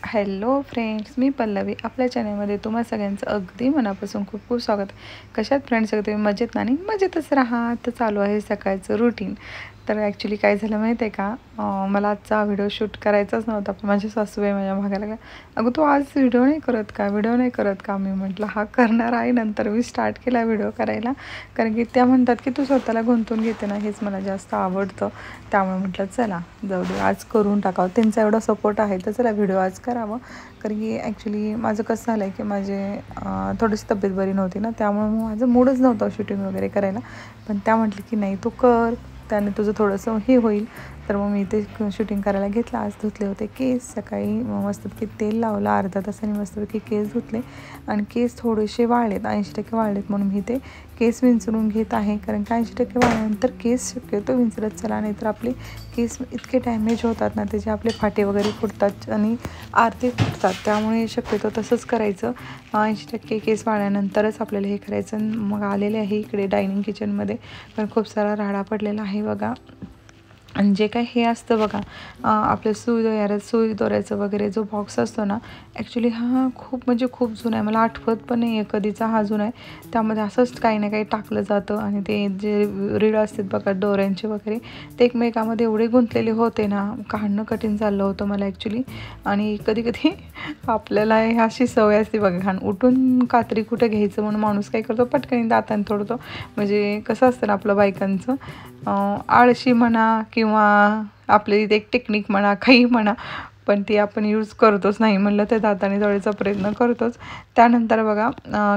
Hello friends, मी पल्लवी. आपल्या चॅनलमध्ये तुम्हा सगळ्यांचं अगदी मनापासून खूप खूप स्वागत. कशात फ्रेंड्स सगळे तुम्ही मजेत ना? आणि मजेतच राहा. तर चालू आहे सकाळचं रुटीन. तर ॲक्च्युली काय झालं माहिती आहे का, मला आजचा व्हिडिओ शूट करायचाच नव्हता, पण माझी सासूबाई माझ्या मागे लागल्या, अगं तू आज व्हिडिओ नाही करत का, व्हिडिओ नाही करत का? मी म्हटलं हा करणार आहे. नंतर मी स्टार्ट केला व्हिडिओ करायला, कारण की त्या म्हणतात की तू स्वतःला गुंतवून घेते ना, हेच मला जास्त आवडतं. त्यामुळे म्हटलं चला जाऊ दे, आज करून टाकावं. त्यांचा एवढा सपोर्ट आहे तर चला व्हिडिओ आज करावं. कारण की ॲक्च्युली माझं कसं झालं आहे की माझे थोडीशी तब्येत बरी नव्हती ना, त्यामुळे मग माझं मूडच नव्हतं शूटिंग वगैरे करायला. पण त्या म्हटलं की नाही तू कर, त्याने तुझं थोडंसं हे होईल. तर मग मी ते शूटिंग करायला घेतलं. आज धुतले होते केस सकाळी, मग मस्तपैकी तेल लावलं, अर्धा तासाने मस्तपैकी केस धुतले आणि केस थोडेसे वाळलेत, 80% वाळलेत, म्हणून मी ते केस विंचरून घेत आहे. कारण की 80% वाळल्यानंतर केस शक्यतो विंचरत चला, नाहीतर आपले केस इतके डॅमेज होतात ना, त्याचे आपले फाटे वगैरे फुटतात आणि आरते फुटतात. त्यामुळे शक्यतो तसंच करायचं. 80% केस वाळल्यानंतरच आपल्याला हे करायचं. मग आलेले आहे इकडे डायनिंग किचनमध्ये, पण खूप सारा राडा पडलेला आहे बघा. आणि जे काय हे असतं बघा, आपलं सुई दोऱ्याचं वगैरे जो बॉक्स असतो ना, ॲक्च्युली हा खूप म्हणजे खूप जुना आहे. मला आठवत पण नाही आहे कधीचा हा जुना आहे. त्यामध्ये असंच काही ना काही टाकलं जातं आणि ते जे रीळ असतात बघा दोऱ्यांचे वगैरे, ते एकमेकामध्ये एवढे गुंतलेले होते ना, काढणं कठीण चाललं होतं मला ॲक्च्युली. आणि कधी कधी आपल्याला ही अशी सवय असते बघा, घाण उठून कात्री कुठे घ्यायचं म्हणून माणूस काय करतो, पटकन दाताने तोडतो. म्हणजे कसं असतं ना आपलं बायकांचं, आळशी म्हणा किंवा आपली एक टेक्निक म्हणा, काही म्हणा, पण ती आपण यूज करतोच. नाही म्हणलं तर दाताने तोडायचा प्रयत्न करतोच. त्यानंतर बघा,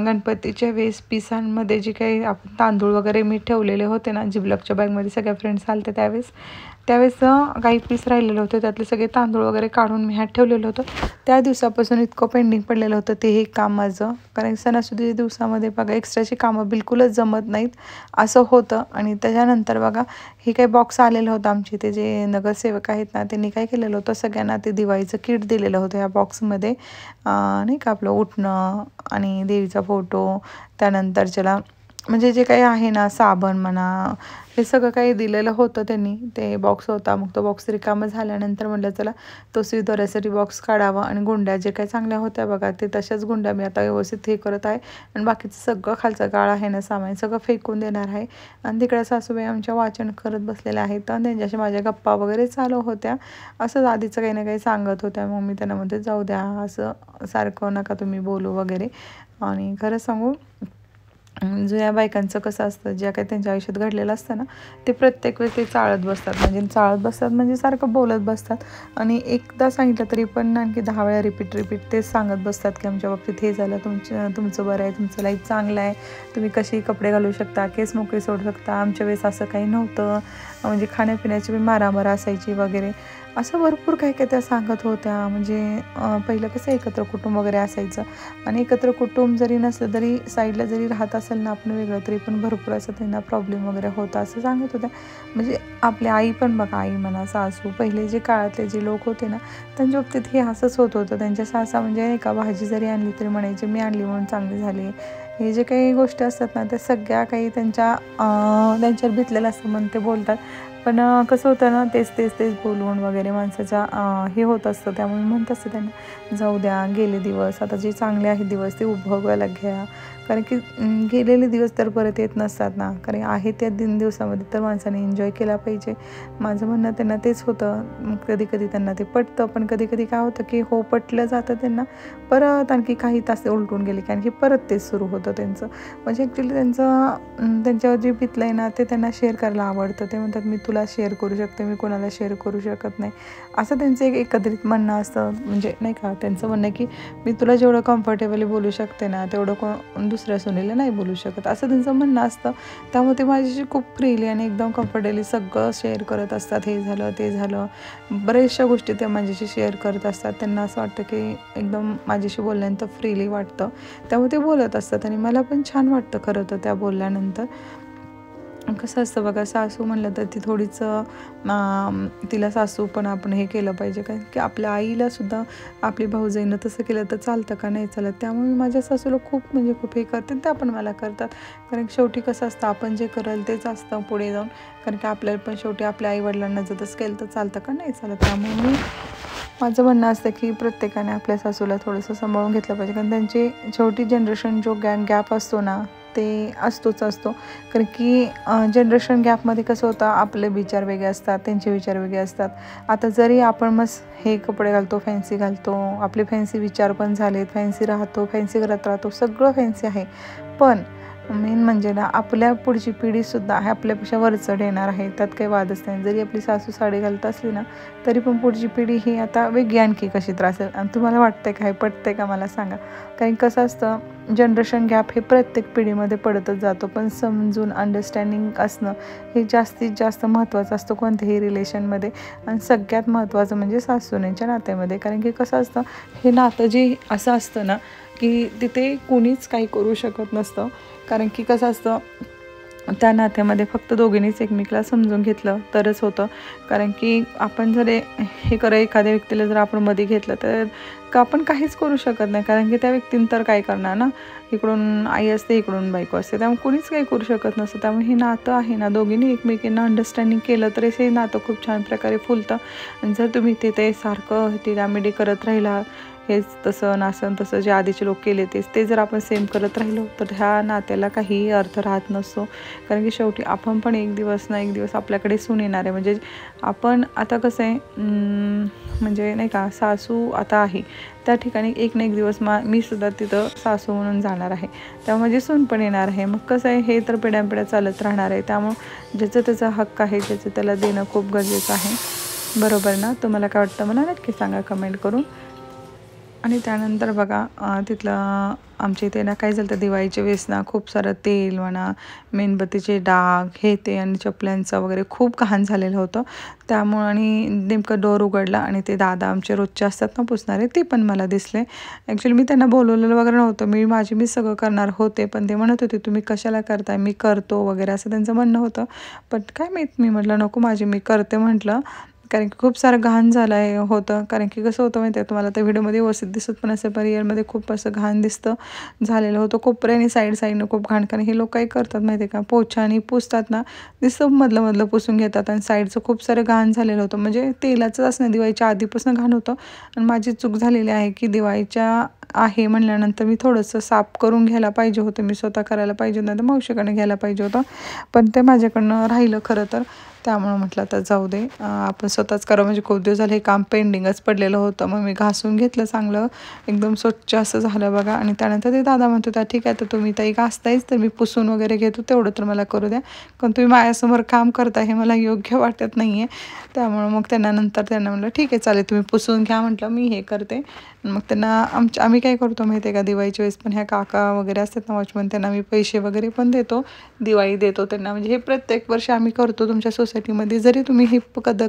गणपतीच्या वेळेस पिसांमध्ये जे काही आपण तांदूळ वगैरे मी ठेवलेले होते ना जिबलॉकच्या बॅगमध्ये, सगळ्या फ्रेंड्स आले त्यावेळेस काही पीस राहिलेले होते, त्यातले सगळे तांदूळ वगैरे काढून मी ह्यात ठेवलेलं होतं. त्या दिवसापासून इतकं पेंडिंग पडलेलं होतं ते हे काम माझं. कारण सणासुदीच्या दिवसामध्ये बघा एक्स्ट्राची कामं बिलकुलच जमत नाहीत, असं होतं. आणि त्याच्यानंतर बघा, हे काही बॉक्स आलेलं होतं, आमचे ते जे नगरसेवक आहेत ना, त्यांनी काय केलेलं होतं, सगळ्यांना ते दिवाळीचं किट दिलेलं होतं ह्या बॉक्समध्ये. नाही का आपलं उठणं आणि देवीचा फोटो, त्यानंतर त्याला म्हणजे जे काही आहे ना, साबण म्हणा, हे सगळं काही दिलेलं होतं त्यांनी. ते बॉक्स होता. मग तो बॉक्स रिकामा झाल्यानंतर म्हटलं चला तो सुई दोऱ्यासाठी बॉक्स काढावा. आणि गुंड्या जे काही चांगल्या होत्या बघा, ते तशाच गुंड्या मी आता व्यवस्थित हे करत आहे. आणि बाकीचं सगळं खालचं काळ आहे ना सामान, सगळं फेकून देणार आहे. आणि तिकडे सासूबाई आमच्या वाचन करत बसलेल्या आहेत आणि त्यांच्याशी माझ्या गप्पा वगैरे चालू होत्या. असंच आधीचं काही ना काही सांगत होत्या. मग मी त्यांना म्हणते जाऊ द्या, असं सारखं नका तुम्ही बोलू वगैरे. आणि खरं सांगू, जुन्या बायकांचं कसं असतं, ज्या काही त्यांच्या आयुष्यात घडलेलं असतं ना, ते प्रत्येक वेळेस ते चाळत बसतात म्हणजे सारखं बोलत बसतात. आणि एकदा सांगितलं तरी पण आणखी 10 वेळा रिपीट तेच सांगत बसतात की आमच्या बाबतीत हे झालं, तुमचं बरं आहे, तुमचं लाईफ चांगलं आहे, तुम्ही कशी कपडे घालू शकता, केस मोकळे सोडू शकता, आमच्या वेळेस असं काही नव्हतं, म्हणजे खाण्यापिण्याची मारामार असायची वगैरे, असं भरपूर काय काय त्या सांगत होत्या. म्हणजे पहिलं कसं एकत्र कुटुंब वगैरे असायचं, आणि एकत्र कुटुंब जरी नसलं तरी साईडला जरी राहत असेल ना आपण वेगळं, तरी पण भरपूर असं त्यांना प्रॉब्लेम वगैरे होता असं सांगत होत्या. म्हणजे आपल्या आई पण बघा, आई म्हणा, सासू, पहिले जे काळातले जे लोक होते ना, त्यांच्या बाबतीत हे असंच होत होतं. त्यांच्या सासा म्हणजे नाही का, भाजी जरी आणली तरी म्हणायचे मी आणली म्हणून चांगली झाली. हे जे काही गोष्टी असतात ना, त्या सगळ्या काही त्यांच्यावर बितलेलं असतं म्हणून ते बोलतात. पण कसं होतं ना, तेच बोलून वगैरे माणसाच्या हे होत असतं. त्यामुळे म्हणत असतं त्यांना जाऊ द्या, गेले दिवस, आता जे चांगले आहेत दिवस ते उपभोगायला घ्या. कारण की गेलेले दिवस तर परत येत नसतात ना, कारण आहे त्या दिवसामध्ये तर माणसाने एन्जॉय केला पाहिजे. माझं म्हणणं त्यांना तेच होतं. मग कधी त्यांना ते पटतं, पण कधी काय होतं की हो पटलं जातं त्यांना, परत आणखी काही तास उलटून गेले की आणखी परत तेच सुरू होतं त्यांचं. म्हणजे ॲक्च्युली त्यांच्यावर जे बितलं आहे ना, ते त्यांना शेअर करायला आवडतं. ते म्हणतात मी तुला शेअर करू शकते, मी कोणाला शेअर करू शकत नाही, असं त्यांचं एक एकत्रित म्हणणं असतं. म्हणजे नाही का, त्यांचं म्हणणं आहे की मी तुला जेवढं कम्फर्टेबली बोलू शकते ना, तेवढं दुसऱ्या सुनेला नाही बोलू शकत, असं त्यांचं म्हणणं असतं. त्यामुळे ते माझ्याशी खूप फ्रीली आणि एकदम कम्फर्टेबली सगळं शेअर करत असतात. हे झालं ते झालं, बऱ्याचशा गोष्टी ते माझ्याशी शेअर करत असतात. त्यांना असं वाटतं की एकदम माझ्याशी बोलल्यानंतर फ्रीली वाटतं, त्यामुळे ते बोलत असतात. आणि मला पण छान वाटतं खरं तर त्या बोलल्यानंतर. कसं असतं बघा, सासू म्हणलं तर ती थोडीच तिला सासू पण आपण हे केलं पाहिजे, कारण की आपल्या आईलासुद्धा आपली भाऊजाईनं तसं केलं तर चालतं का, नाही चालत. त्यामुळे मी माझ्या सासूला खूप म्हणजे खूप हे करते, त्या पण मला करतात. कारण की शेवटी कसं असतं, आपण जे कराल तेच असतं पुढे जाऊन, कारण की आपल्याला पण शेवटी आपल्या आईवडिलांना जर तसं केलं तर चालतं का, नाही चालत. त्यामुळे माझं म्हणणं असतं की प्रत्येकाने आपल्या सासूला थोडंसं सांभाळून घेतलं पाहिजे, कारण त्यांची शेवटी जनरेशन जो गॅप असतो ना, ते असतो. कारण की जनरेशन गॅपमध्ये कसं होतं, आपले विचार वेगळे असतात, त्यांचे विचार वेगळे असतात. आता जरी आपण मस्त हे कपडे घालतो, फॅन्सी घालतो, आपले फॅन्सी विचार पण झालेत, फॅन्सी राहतो, फॅन्सी करत राहतो, सगळं फॅन्सी आहे, पण मेन म्हणजे ना, आपल्या पुढची पिढीसुद्धा आहे आपल्यापेक्षा वरचढ येणार आहे, त्यात काही वादच नाही. जरी आपली सासू साडी घालत असली ना, तरी पण पुढची पिढी ही आता वेगळी आणखी कशी तर असेल. आणि तुम्हाला वाटतंय का, हे पटतंय का मला सांगा. कारण कसं असतं, जनरेशन गॅप हे प्रत्येक पिढीमध्ये पडतच जातो, पण समजून अंडरस्टँडिंग असणं हे जास्तीत जास्त महत्त्वाचं असतं कोणत्याही रिलेशनमध्ये. आणि सगळ्यात महत्त्वाचं म्हणजे सासूनेच्या नात्यामध्ये. कारण की कसं असतं, हे नातं जे असं असतं ना, की तिथे कोणीच काही करू शकत नसतं. कारण की कसं असतं, त्या नात्यामध्ये फक्त दोघींनीच एकमेकाला समजून घेतलं तरच होतं. कारण की आपण जर एखाद्या व्यक्तीला जर आपण मध्ये घेतलं तर आपण काहीच करू शकत नाही. कारण की त्या व्यक्तीनं तर काय करणार ना, इकडून आई असते, इकडून बायको असते, त्यामुळे कोणीच काही करू शकत नसतं. त्यामुळे हे नातं आहे ना, दोघींनी एकमेकींना अंडरस्टँडिंग केलं तरीच हे नातं खूप छान प्रकारे फुलतं. आणि जर तुम्ही ते सारखं तिडामिडी करत राहिला, हेच तसं नासन तसं जे आधीचे लोक केले ते जर आपण सेम करत राहिलो, तर ह्या नात्याला काहीही अर्थ राहत नसतो. कारण की शेवटी आपण पण एक दिवस ना एक दिवस आपल्याकडे सून येणार आहे. म्हणजे आपण आता कसं आहे, म्हणजे नाही का, सासू आता आहे त्या ठिकाणी एक ना एक दिवस मी सुद्धा तिथं सासू म्हणून जाणार आहे, त्यामुळे माझी सून पण येणार आहे. मग कसं आहे, हे तर पिढ्यानपिढ्या चालत राहणार आहे. त्यामुळं ज्याचं त्याचा हक्क आहे, ज्याचं त्याला देणं खूप गरजेचं आहे. बरोबर ना? तुम्हाला काय वाटतं मला नक्की सांगा कमेंट करून. आणि त्यानंतर बघा, तिथलं आमच्या इथे ना काय झालं तर दिवाळीच्या वेळेस ना खूप सारं तेल म्हणा, मेणबत्तीचे डाग, हे ते आणि चपल्यांचं वगैरे खूप घाण झालेलं होतं. त्यामुळं आणि नेमकं डोर उघडला आणि ते दादा आमचे रोजचे असतात ना पुसणारे, ते पण मला दिसले. ॲक्च्युली मी त्यांना बोलवलेलं वगैरे नव्हतं, मी सगळं करणार होते, पण ते म्हणत होते तुम्ही कशाला करताय, मी करतो वगैरे असं त्यांचं म्हणणं होतं. पण काय माहीत, मी म्हटलं नको, मी करते म्हटलं. कारण की खूप सारं घाण झालं होतं. कारण की कसं होतं माहिती आहे तुम्हाला, त्या व्हिडिओमध्ये व्यवस्थित दिसत पण असेल, पण रिअलमध्ये खूप असं घाण झालेलं होतं. कोपऱ्याने साईडनं खूप घाण. कारण हे लोक काय करतात माहिती आहे का, पोछाने पुसतात ना, नुसतं मधलं पुसून घेतात आणि साईडचं खूप सारं घाण झालेलं होतं. म्हणजे तेलाचंच असं दिवाळीच्या आधीपासून घाण होतं. आणि माझी चूक झालेली आहे की दिवाळीच्या आहे म्हणल्यानंतर मी थोडंसं साफ करून घ्यायला पाहिजे होतं, मी स्वतः करायला पाहिजे होतं, तर मावशीकडनं घ्यायला पाहिजे होतं, पण ते माझ्याकडनं राहिलं खरं तर. त्यामुळं म्हटलं तर जाऊ दे, आपण स्वतःच करावं. म्हणजे खूप दिवस झाले हे काम पेंडिंगच पडलेलं होतं. मग मी घासून घेतलं चांगलं, एकदम स्वच्छ असं झालं बघा. आणि त्यानंतर ते दादा म्हणत होता ठीक आहे, तर तुम्ही ताई घासतायच, तर मी पुसून वगैरे घेतो, तेवढं तर मला करू द्या, कारण तुम्ही माझ्यासमोर काम करता हे मला योग्य वाटत नाही आहे. त्यामुळं मग त्यांना म्हणलं ठीक आहे चालेल, तुम्ही पुसून घ्या, म्हटलं मी हे करते. मग त्यांना आम्ही काय करतो माहिती आहे का, दिवाळीच्या वेळेस पण ह्या काका वगैरे असतात ना वॉचमन, त्यांना मी पैसे वगैरे पण देतो, दिवाळी देतो त्यांना. म्हणजे हे प्रत्येक वर्षी आम्ही करतो तुमच्या सोसायटीमध्ये. जरी तुम्ही हे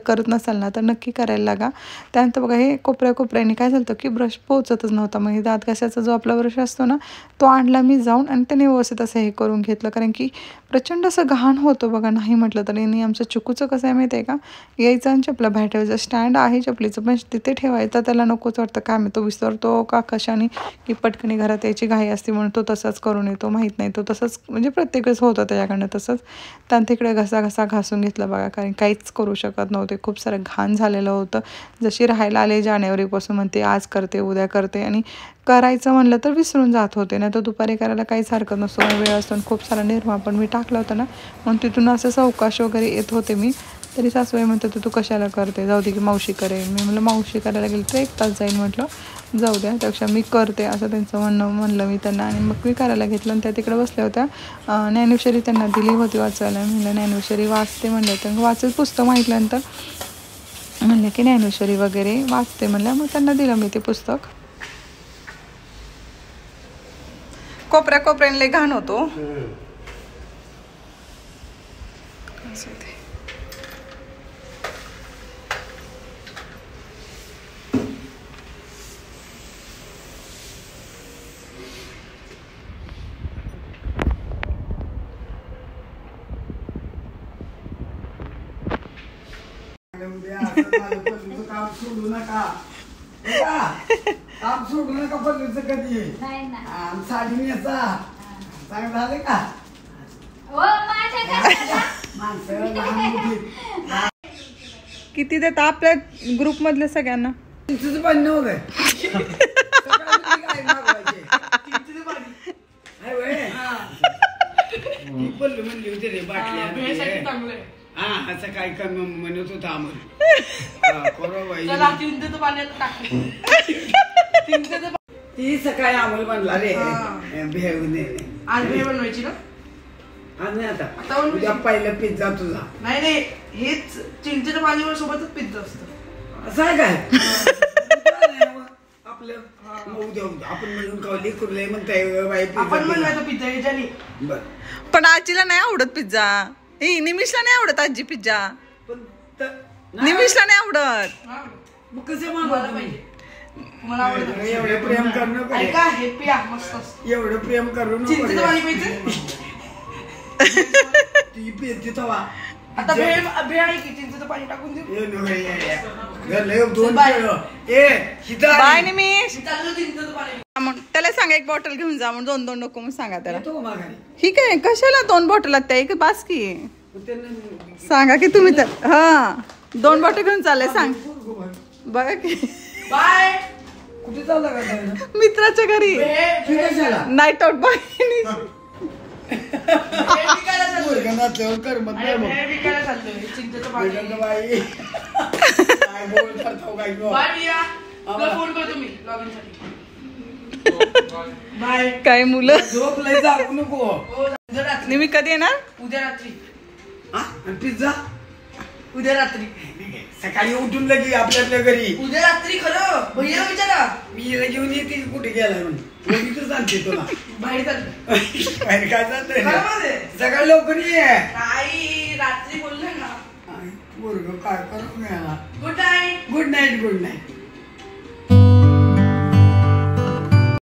करत नसाल ना, तर नक्की करायला लागा. त्यानंतर बघा, हे कोपऱ्याने काय झालं की ब्रश पोहोचतच नव्हता. मग हे दात घासायचा जो आपला ब्रश असतो ना, तो आणला मी जाऊन आणि त्याने व्यवस्थित असं हे करून घेतलं. कारण की प्रचंड असं घाण होतं बघा, नाही म्हटलं तर. यांनी आमचं चुकूचं कसं आहे माहिती आहे का, यायचं आणि चपला बाहेर ठेवायचं. स्टँड आहे चपलीचं, पण तिथे ठेवायचं त्याला नकोच वाटतं. काय मी तो विसरतो का कशाने, की पटकनी घरात यायची घाई असते म्हणून तो तसाच करून येतो, माहीत नाही, तो तसंच म्हणजे प्रत्येक वेळेस होतं त्याच्याकडनं तसंच. त्यानं तिकडे घसा घासून घेतला बघा, कारण काहीच करू शकत नव्हते, खूप सारं घाण झालेलं होतं. जशी राहायला आले जानेवारीपासून म्हणते आज करते उद्या करते, आणि करायचं म्हणलं तर विसरून जात होते. नाही तर दुपारी करायला काहीच हरकत नसतो, वेळ असतो. आणि खूप सारा निर्मा पण मी टाकला होता ना, मग तिथून असं सावकाश वगैरे येत होते मी. तरी सासूबाई म्हणत होते तू कशाला करते, जाऊ दे की मावशी करेल. मी म्हटलं मावशी करायला गेली तर 1 तास जाईल, म्हटलं जाऊ द्या, त्यापेक्षा मी करते असं त्यांचं म्हणलं मी त्यांना. आणि मग मी करायला घेतलं. आणि त्या तिकडे बसल्या होत्या, ज्ञानेश्वरी त्यांना दिली होती वाचायला. म्हणलं ज्ञानेश्वरी वाचते म्हणलं, तर वाचत पुस्तक माहितल्यानंतर म्हणलं की ज्ञानेश्वरी वगैरे वाचते म्हणलं, मग त्यांना दिलं मी ते पुस्तक. कोपऱ्याने लय घाण होतो. काम सोडू नका काम सोडू नका पल्लूचं कधी साडी नेसा चांगलं झालं का किती देत आपल्या ग्रुप मधल्या सगळ्यांना तुझं पण नव्हतं पल्लू म्हणली होती रे बाटल्या हा असं काय कमी म्हणत होता ती सकाळी अमोल बनला रे भेव आज भेळ बनवायची ना आज नाही आता उद्या पहिला पिझ्झा तुझा नाही नाही हेच चिंचेच्या पाणीवर सोबतच पिझ्झा असतं असं आहे काय आपलं उद्या आपण मिळून खावली कुरले म्हणताय आपण बनवायचं पिझ्झा ह्याच्यानी बर पण आजीला नाही आवडत पिझ्झा निमिषला नाही आवडत आजी पिझ्झा निमिषला नाही आवडत मग कसे मागवायला पाहिजे मला आवडत एवढं प्रेम करणं ऐका हे पिया मस्त एवढं प्रेम करून चिंचेचं पाणी प्यायचं ती पिते तवा आता भेळ आहे की चिंचेचं पाणी टाकून देऊ दोन बाय निमिष चिंचेचं पाणी त्याला सांगा एक बॉटल घेऊन जा म्हणून दोन दोन नको म्हणून सांगा त्याला ही काय कशाला 2 बॉटल त्या एक बास की सांगा की तुम्ही तर हा 2 बॉटल घेऊन चालले सांग बघा की बाय कुठे चालला का मित्राच्या घरी नाईट आउट बाय काय मुलं झोप लय जाऊ नको मी कधी येणार उद्या रात्री पिझ्झा उद्या रात्री सकाळी उठून लगी आपल्या घरी उद्या रात्री खरं भैया विचारा मी हिला घेऊन येते कुठे गेलाय म्हणून सांगते तुला बाहेर चाललं बाहेर काय चालतंय सकाळी लवकर ये नाही रात्री बोलले ना पोरगं काय करून मिळाला good night good night good night